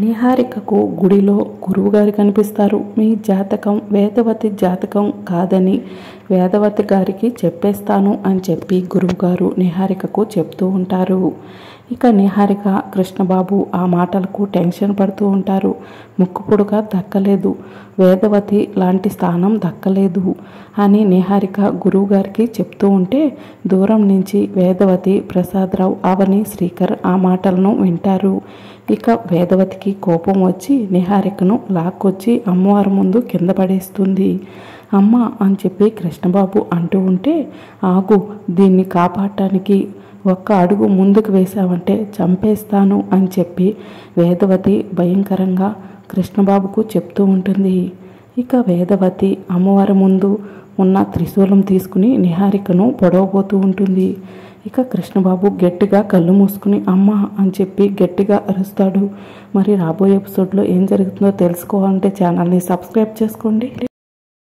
నిహారికకు గుడిలో గురువుగారు కనిపిస్తారు. మీ జాతకం వేదవతి జాతకం కాదని వేదవతి గారికి చెప్పేస్తాను అని చెప్పి గురువుగారు నిహారికకు చెప్తూ ఉంటారు. ఇక నిహారిక కృష్ణబాబు ఆ మాటలకు టెన్షన్ పడుతూ ఉంటారు. ముక్కుపుడుగా దక్కలేదు, వేదవతి లాంటి స్థానం దక్కలేదు అని నిహారిక గురువుగారికి చెప్తూ ఉంటే దూరం నుంచి వేదవతి, ప్రసాదరావు, అవని, శ్రీకర్ ఆ మాటలను వింటారు. ఇక వేదవతికి కోపం వచ్చి నిహారికను లాక్కొచ్చి అమ్మవారి ముందు కింద పడేస్తుంది. అమ్మ అని చెప్పి కృష్ణబాబు అంటూ ఉంటే, ఆగు, దీన్ని కాపాడటానికి ఒక్క అడుగు ముందుకు వేశావంటే చంపేస్తాను అని చెప్పి వేదవతి భయంకరంగా కృష్ణబాబుకు చెప్తూ ఉంటుంది. ఇక వేదవతి అమ్మవారి ముందు ఉన్న త్రిశూలం తీసుకుని నిహారికను పొడవబోతూ ఉంటుంది. ఇక కృష్ణబాబు గట్టిగా కళ్ళు మూసుకుని అమ్మ అని చెప్పి గట్టిగా అరుస్తాడు. మరి రాబోయే ఎపిసోడ్లో ఏం జరుగుతుందో తెలుసుకోవాలంటే ఛానల్ని సబ్స్క్రైబ్ చేసుకోండి.